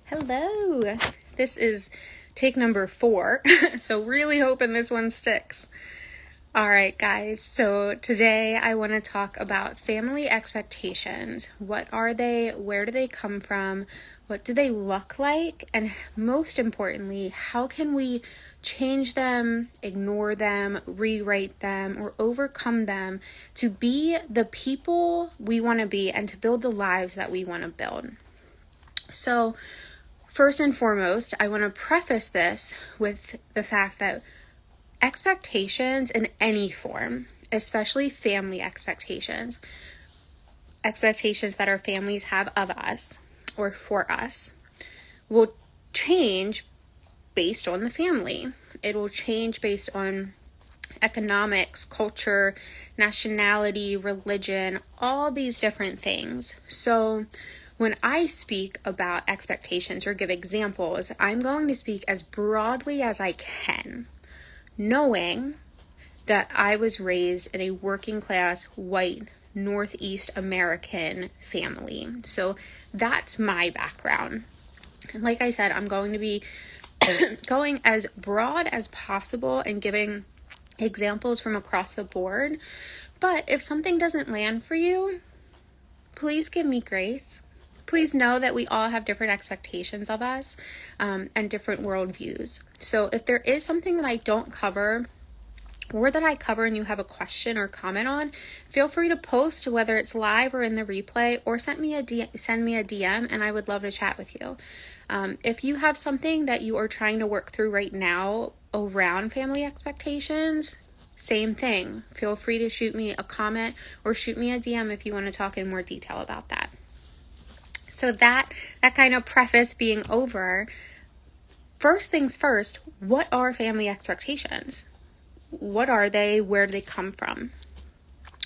Hello. This is take number 4, so really hoping this one sticks. All right, guys, so today I want to talk about family expectations. What are they? Where do they come from? What do they look like? And most importantly, how can we change them, ignore them, rewrite them, or overcome them to be the people we want to be and to build the lives that we want to build? So, first and foremost, I want to preface this with the fact that expectations in any form, especially family expectations that our families have of us or for us, will change based on the family. It will change based on economics, culture, nationality, religion, all these different things. So when I speak about expectations or give examples, I'm going to speak as broadly as I can, knowing that I was raised in a working class, white, Northeast American family. So that's my background. And like I said, I'm going to be going as broad as possible and giving examples from across the board. But if something doesn't land for you, please give me grace. Please know that we all have different expectations of us and different worldviews. So if there is something that I don't cover or that I cover and you have a question or comment on, feel free to post, whether it's live or in the replay, or send me a DM and I would love to chat with you. If you have something that you are trying to work through right now around family expectations, same thing. Feel free to shoot me a comment or shoot me a DM if you want to talk in more detail about that. So that kind of preface being over, first things first, what are family expectations? What are they? Where do they come from?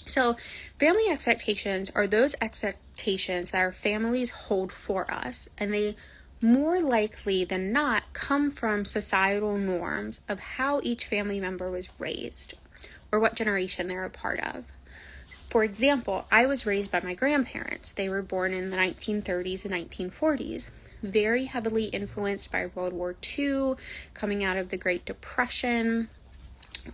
So family expectations are those expectations that our families hold for us, and they more likely than not come from societal norms of how each family member was raised or what generation they're a part of. For example, I was raised by my grandparents. They were born in the 1930s and 1940s, very heavily influenced by World War II, coming out of the Great Depression,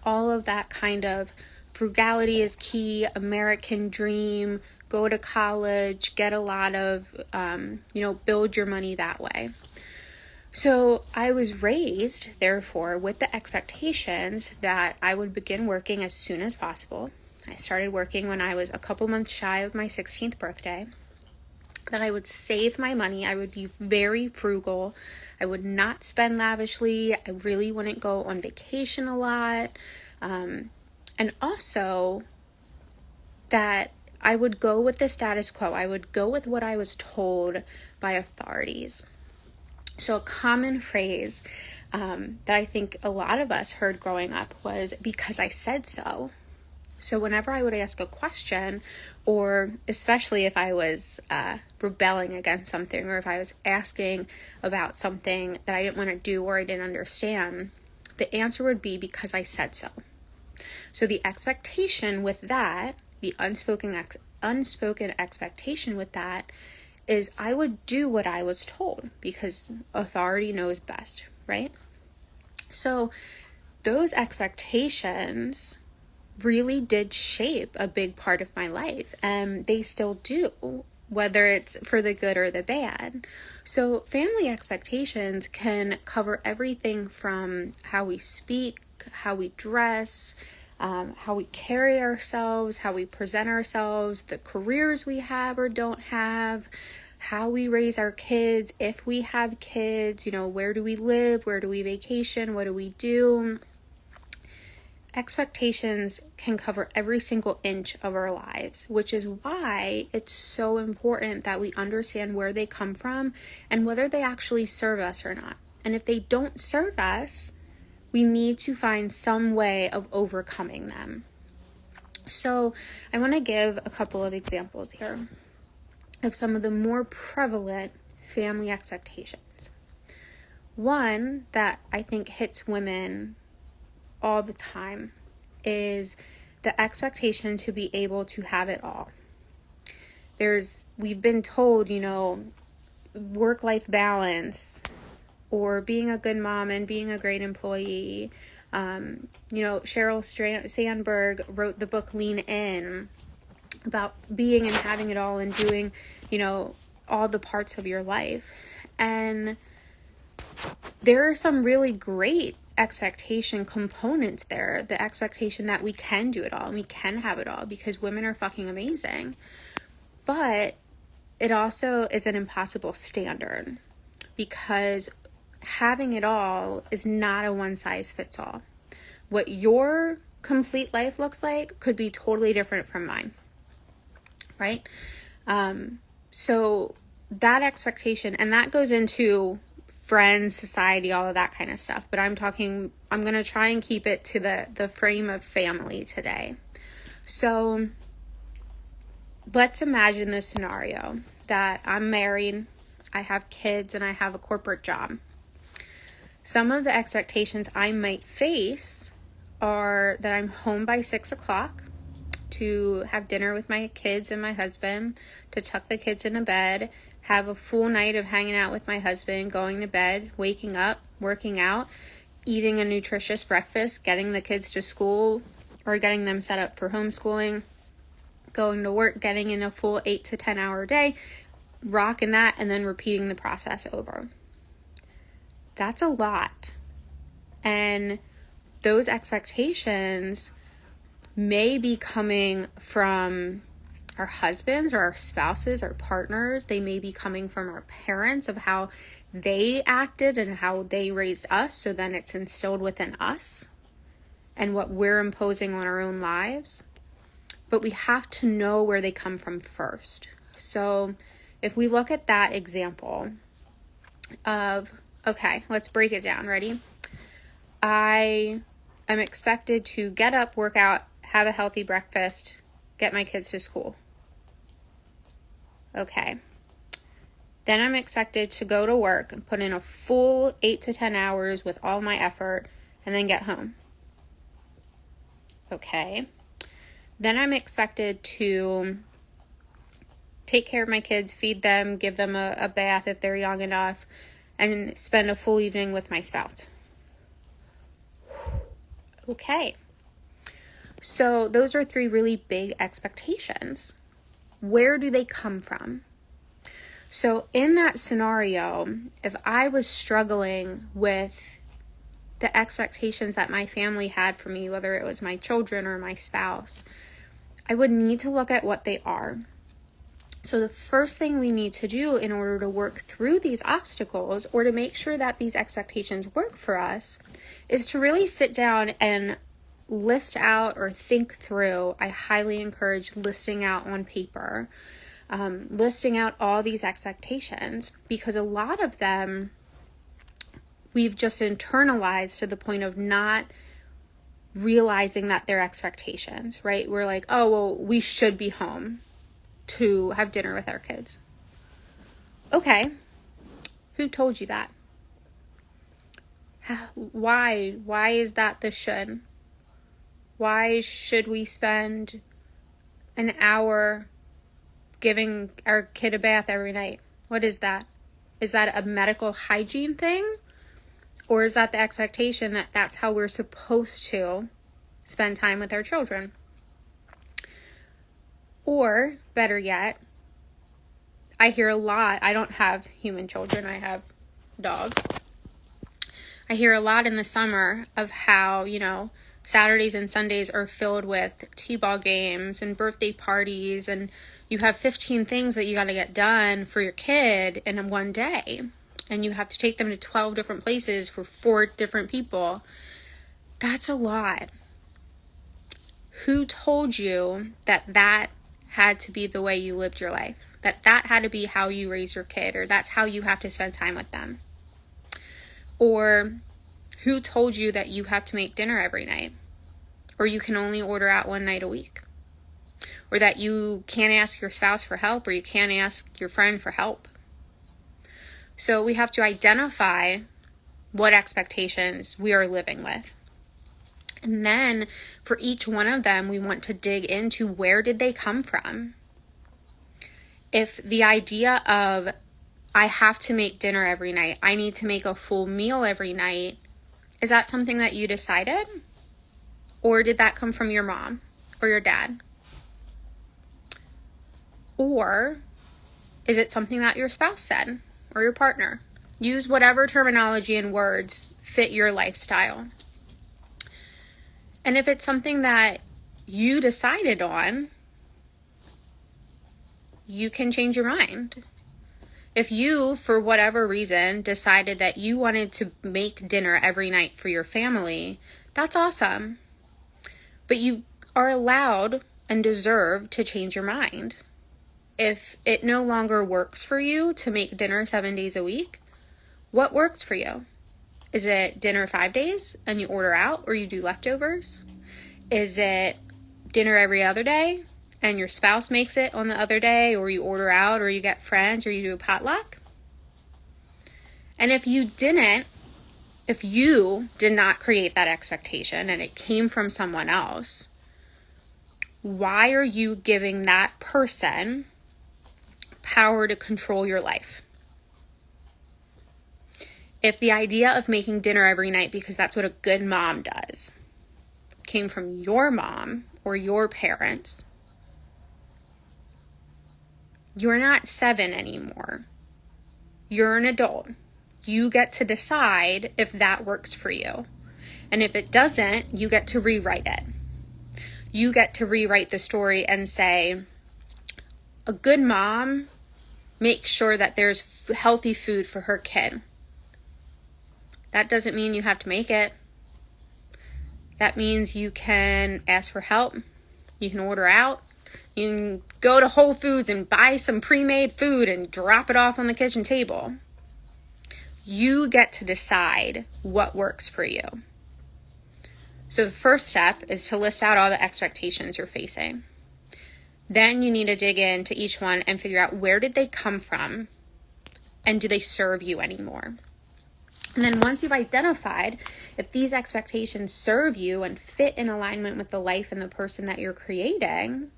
all of that kind of frugality is key, American dream, go to college, get a lot of, build your money that way. So I was raised, therefore, with the expectations that I would begin working as soon as possible. I started working when I was a couple months shy of my 16th birthday. That I would save my money. I would be very frugal. I would not spend lavishly. I really wouldn't go on vacation a lot. And also that I would go with the status quo. I would go with what I was told by authorities. So a common phrase that I think a lot of us heard growing up was, because I said so. So whenever I would ask a question, or especially if I was rebelling against something, or if I was asking about something that I didn't want to do or I didn't understand, the answer would be, because I said so. So the expectation with that, the unspoken expectation with that, is I would do what I was told because authority knows best, right? So those expectations really did shape a big part of my life, and they still do, whether it's for the good or the bad. So family expectations can cover everything from how we speak, how we dress, how we carry ourselves, how we present ourselves, the careers we have or don't have, how we raise our kids, if we have kids, where do we live, where do we vacation, what do we do. Expectations can cover every single inch of our lives, which is why it's so important that we understand where they come from and whether they actually serve us or not. And if they don't serve us, we need to find some way of overcoming them. So I want to give a couple of examples here of some of the more prevalent family expectations. One that I think hits women all the time is the expectation to be able to have it all. We've been told, work-life balance, or being a good mom and being a great employee. Sheryl Sandberg wrote the book Lean In, about being and having it all and doing, all the parts of your life. And there are some really great expectation components there. The expectation that we can do it all and we can have it all because women are fucking amazing. But it also is an impossible standard because having it all is not a one size fits all. What your complete life looks like could be totally different from mine, right? So that expectation, and that goes into friends, society, all of that kind of stuff. But I'm going to try and keep it to the frame of family today. So let's imagine this scenario that I'm married, I have kids, and I have a corporate job. Some of the expectations I might face are that I'm home by 6 o'clock to have dinner with my kids and my husband, to tuck the kids into bed, have a full night of hanging out with my husband, going to bed, waking up, working out, eating a nutritious breakfast, getting the kids to school or getting them set up for homeschooling, going to work, getting in a full 8 to 10 hour day, rocking that, and then repeating the process over. That's a lot. And those expectations may be coming from our husbands or our spouses, our partners. They may be coming from our parents of how they acted and how they raised us. So then it's instilled within us and what we're imposing on our own lives. But we have to know where they come from first. So if we look at that example of, okay, let's break it down. Ready? I am expected to get up, work out, have a healthy breakfast, get my kids to school. Okay. Then I'm expected to go to work and put in a full 8 to 10 hours with all my effort and then get home. Okay. Then I'm expected to take care of my kids, feed them, give them a bath if they're young enough, and spend a full evening with my spouse. Okay. So those are 3 really big expectations. Where do they come from? So in that scenario, if I was struggling with the expectations that my family had for me, whether it was my children or my spouse, I would need to look at what they are. So the first thing we need to do in order to work through these obstacles or to make sure that these expectations work for us is to really sit down and list out or think through. I highly encourage listing out on paper, listing out all these expectations, because a lot of them we've just internalized to the point of not realizing that they're expectations, right? We're like, oh, well, we should be home to have dinner with our kids. Okay. Who told you that? Why? Why is that the should? Why should we spend an hour giving our kid a bath every night? What is that? Is that a medical hygiene thing? Or is that the expectation that that's how we're supposed to spend time with our children? Or, better yet, I hear a lot, I don't have human children, I have dogs. I hear a lot in the summer of how, Saturdays and Sundays are filled with t-ball games and birthday parties, and you have 15 things that you got to get done for your kid in one day, and you have to take them to 12 different places for 4 different people. That's a lot. Who told you that had to be the way you lived your life? That had to be how you raise your kid, or that's how you have to spend time with them? Or who told you that you have to make dinner every night? Or you can only order out one night a week? Or that you can't ask your spouse for help, or you can't ask your friend for help? So we have to identify what expectations we are living with. And then for each one of them, we want to dig into where did they come from? If the idea of I have to make dinner every night. I need to make a full meal every night. Is that something that you decided? Or did that come from your mom or your dad? Or is it something that your spouse said or your partner? Use whatever terminology and words fit your lifestyle. And if it's something that you decided on, you can change your mind. If you, for whatever reason, decided that you wanted to make dinner every night for your family, that's awesome. But you are allowed and deserve to change your mind. If it no longer works for you to make dinner 7 days a week, what works for you? Is it dinner 5 days and you order out or you do leftovers? Is it dinner every other day and your spouse makes it on the other day, or you order out, or you get friends, or you do a potluck? And if you did not create that expectation and it came from someone else, why are you giving that person power to control your life? If the idea of making dinner every night because that's what a good mom does came from your mom or your parents, you're not 7 anymore. You're an adult. You get to decide if that works for you. And if it doesn't, you get to rewrite it. You get to rewrite the story and say, a good mom makes sure that there's healthy food for her kid. That doesn't mean you have to make it. That means you can ask for help. You can order out. You can go to Whole Foods and buy some pre-made food and drop it off on the kitchen table. You get to decide what works for you. So the first step is to list out all the expectations you're facing. Then you need to dig into each one and figure out, where did they come from and do they serve you anymore? And then once you've identified if these expectations serve you and fit in alignment with the life and the person that you're creating,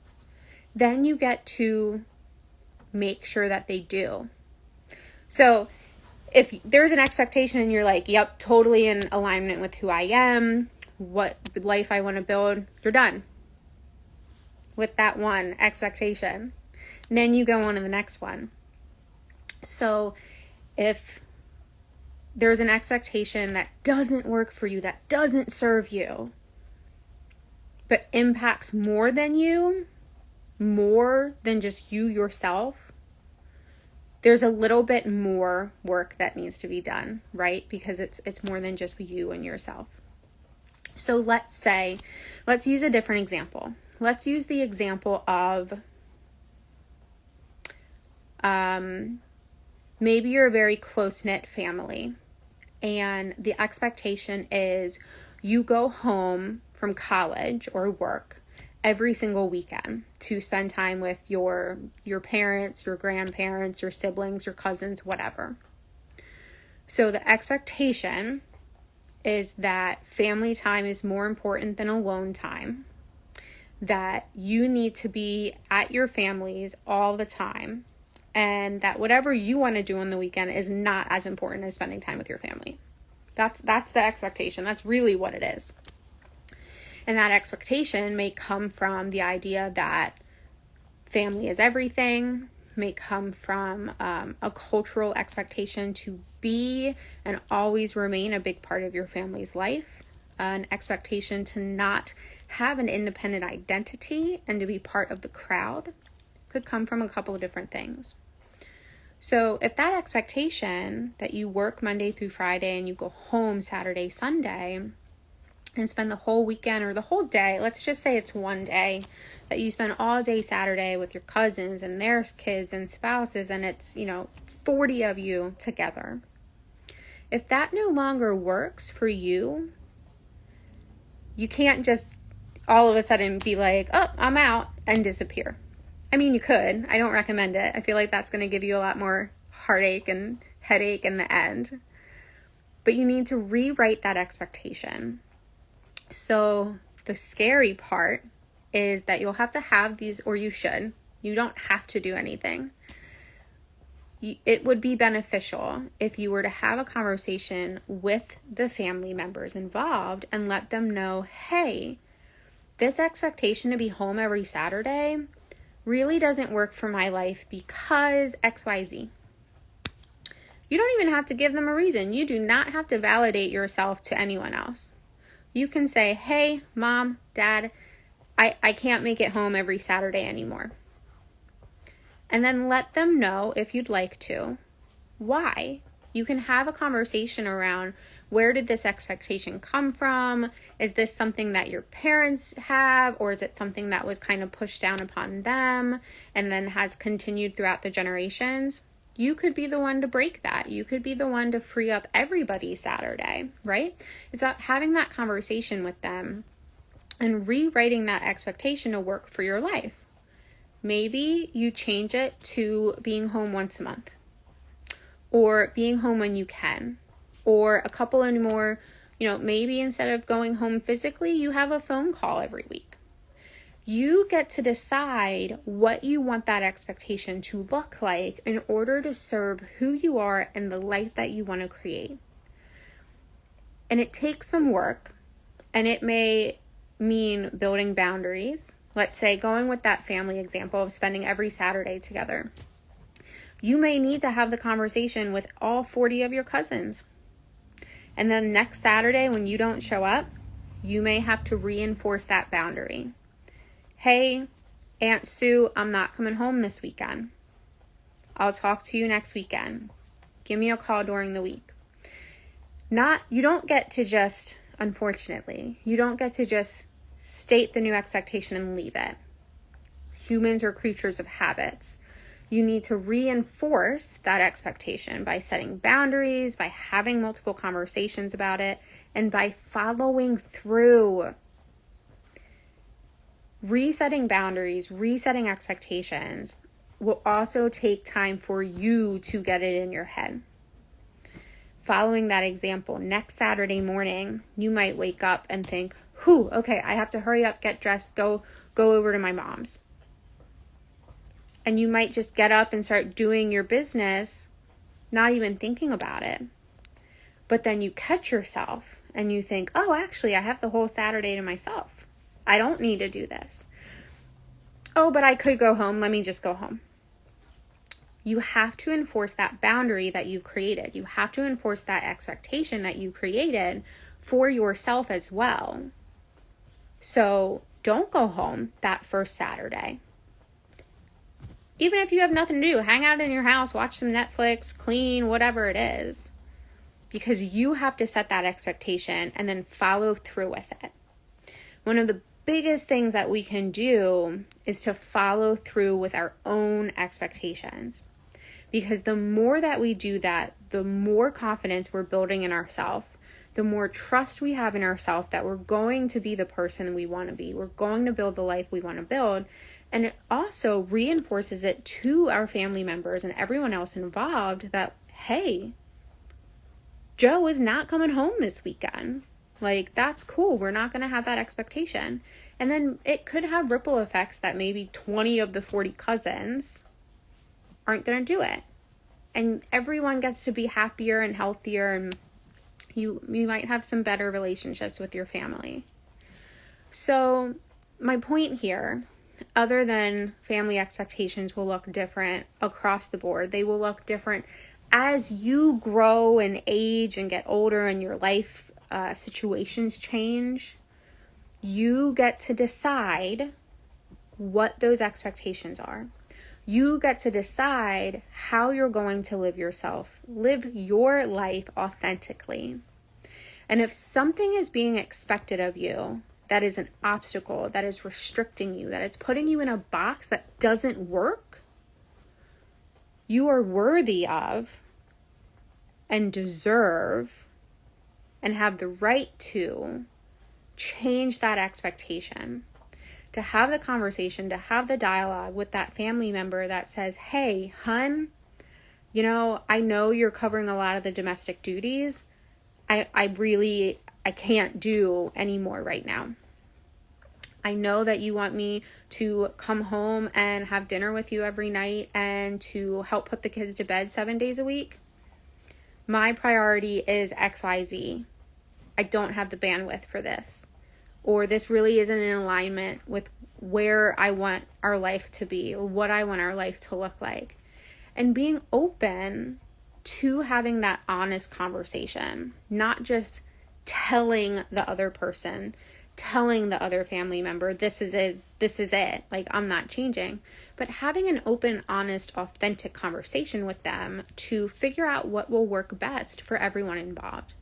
then you get to make sure that they do. So if there's an expectation and you're like, yep, totally in alignment with who I am, what life I want to build, you're done with that one expectation. And then you go on to the next one. So if there's an expectation that doesn't work for you, that doesn't serve you, but impacts more than you, more than just you yourself, there's a little bit more work that needs to be done, right? Because it's more than just you and yourself. So let's use a different example. Let's use the example of maybe you're a very close-knit family, and the expectation is you go home from college or work every single weekend to spend time with your parents, your grandparents, your siblings, your cousins, whatever. So the expectation is that family time is more important than alone time, that you need to be at your families all the time, and that whatever you want to do on the weekend is not as important as spending time with your family. That's the expectation. That's really what it is. And that expectation may come from the idea that family is everything, may come from a cultural expectation to be and always remain a big part of your family's life, an expectation to not have an independent identity and to be part of the crowd. Could come from a couple of different things. So if that expectation that you work Monday through Friday and you go home Saturday, Sunday, and spend the whole weekend or the whole day, let's just say it's one day, that you spend all day Saturday with your cousins and their kids and spouses, and it's, 40 of you together. If that no longer works for you, you can't just all of a sudden be like, oh, I'm out, and disappear. I mean, you could. I don't recommend it. I feel like that's going to give you a lot more heartache and headache in the end. But you need to rewrite that expectation. So the scary part is that you'll have to have these, or you should. You don't have to do anything. it would be beneficial if you were to have a conversation with the family members involved and let them know, hey, this expectation to be home every Saturday really doesn't work for my life because XYZ. You don't even have to give them a reason. You do not have to validate yourself to anyone else. You can say, hey, Mom, Dad, I can't make it home every Saturday anymore. And then let them know, if you'd like to, why. You can have a conversation around, where did this expectation come from? Is this something that your parents have, or is it something that was kind of pushed down upon them and then has continued throughout the generations? You could be the one to break that. You could be the one to free up everybody's Saturday, right? It's about having that conversation with them and rewriting that expectation to work for your life. Maybe you change it to being home once a month, or being home when you can, or a couple of more, maybe instead of going home physically, you have a phone call every week. You get to decide what you want that expectation to look like in order to serve who you are and the life that you want to create. And it takes some work, and it may mean building boundaries. Let's say, going with that family example of spending every Saturday together. You may need to have the conversation with all 40 of your cousins. And then next Saturday, when you don't show up, you may have to reinforce that boundary. Hey, Aunt Sue, I'm not coming home this weekend. I'll talk to you next weekend. Give me a call during the week. You don't get to just, unfortunately, you don't get to just state the new expectation and leave it. Humans are creatures of habits. You need to reinforce that expectation by setting boundaries, by having multiple conversations about it, and by following through. Resetting boundaries, resetting expectations will also take time for you to get it in your head. Following that example, next Saturday morning, you might wake up and think, okay, I have to hurry up, get dressed, go over to my mom's. And you might just get up and start doing your business, not even thinking about it. But then you catch yourself and you think, oh, actually, I have the whole Saturday to myself. I don't need to do this. Oh, but I could go home. Let me just go home. You have to enforce that boundary that you created. You have to enforce that expectation that you created for yourself as well. So don't go home that first Saturday. Even if you have nothing to do, hang out in your house, watch some Netflix, clean, whatever it is. Because you have to set that expectation and then follow through with it. One of the biggest things that we can do is to follow through with our own expectations. Because the more that we do that, the more confidence we're building in ourselves, the more trust we have in ourselves that we're going to be the person we want to be. We're going to build the life we want to build. And it also reinforces it to our family members and everyone else involved that, hey, Joe is not coming home this weekend. Like, that's cool. We're not going to have that expectation. And then it could have ripple effects that maybe 20 of the 40 cousins aren't going to do it. And everyone gets to be happier and healthier, and you might have some better relationships with your family. So my point here, other than family expectations will look different across the board, they will look different as you grow and age and get older and your life situations change. You get to decide what those expectations are. You get to decide how you're going to live your life authentically. And if something is being expected of you that is an obstacle, that is restricting you, that it's putting you in a box that doesn't work, you are worthy of and deserve and have the right to change that expectation. To have the conversation, to have the dialogue with that family member that says, hey, hun, I know you're covering a lot of the domestic duties. I can't do any more right now. I know that you want me to come home and have dinner with you every night and to help put the kids to bed 7 days a week. My priority is XYZ. I don't have the bandwidth for this. Or this really isn't in alignment with where I want our life to be or what I want our life to look like. And being open to having that honest conversation, not just telling the other person, telling the other family member, this is it, like, I'm not changing, but having an open, honest, authentic conversation with them to figure out what will work best for everyone involved.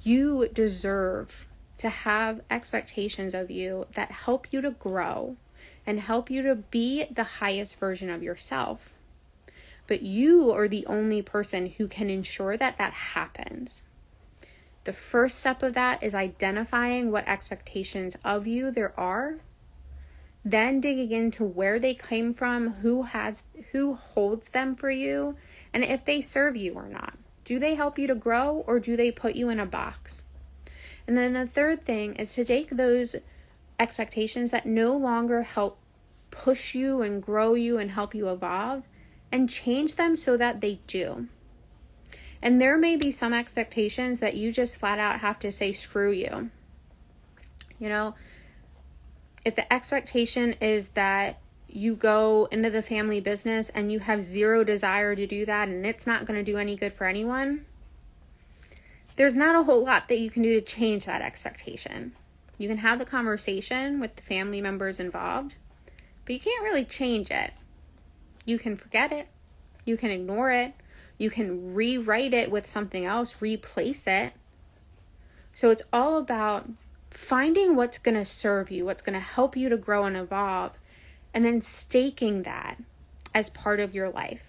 You deserve to have expectations of you that help you to grow and help you to be the highest version of yourself. But you are the only person who can ensure that that happens. The first step of that is identifying what expectations of you there are, then digging into where they came from, who holds them for you, and if they serve you or not. Do they help you to grow, or do they put you in a box? And then the third thing is to take those expectations that no longer help push you and grow you and help you evolve and change them so that they do. And there may be some expectations that you just flat out have to say, screw you. You know, if the expectation is that you go into the family business and you have zero desire to do that and it's not going to do any good for anyone, there's not a whole lot that you can do to change that expectation. You can have the conversation with the family members involved, but you can't really change it. You can forget it. You can ignore it. You can rewrite it with something else, replace it. So it's all about finding what's going to serve you, what's going to help you to grow and evolve, and then staking that as part of your life.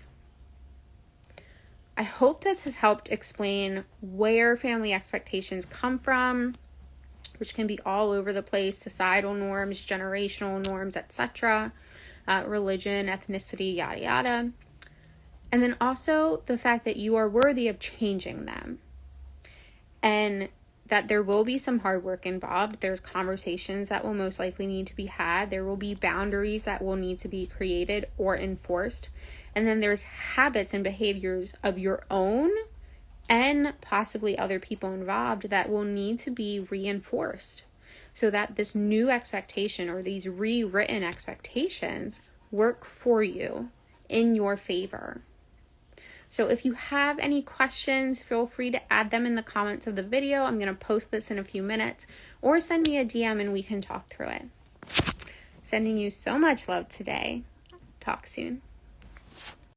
I hope this has helped explain where family expectations come from, which can be all over the place: societal norms, generational norms, etc., religion, ethnicity, yada yada. And then also the fact that you are worthy of changing them, and that there will be some hard work involved. There's conversations that will most likely need to be had. There will be boundaries that will need to be created or enforced. And then there's habits and behaviors of your own and possibly other people involved that will need to be reinforced so that this new expectation or these rewritten expectations work for you in your favor. So if you have any questions, feel free to add them in the comments of the video. I'm going to post this in a few minutes, or send me a DM and we can talk through it. Sending you so much love today. Talk soon.